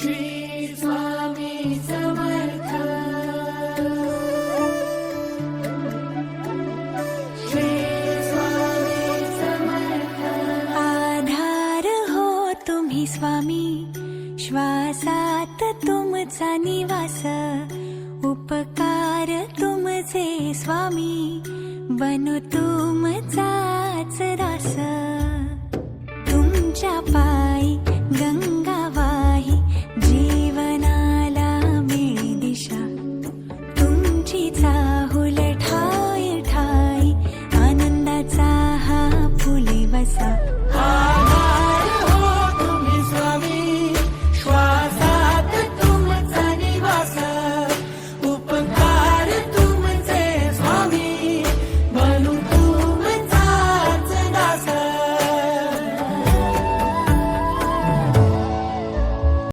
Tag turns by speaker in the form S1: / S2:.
S1: श्री स्वामी समर्थ. श्री स्वामी समर्थ.
S2: आधार हो तुम्ही स्वामी, श्वासात तुमचा निवास, उपकार तुमचे स्वामी, बनो तुमचाच दास. तुमच्या पायी गंगा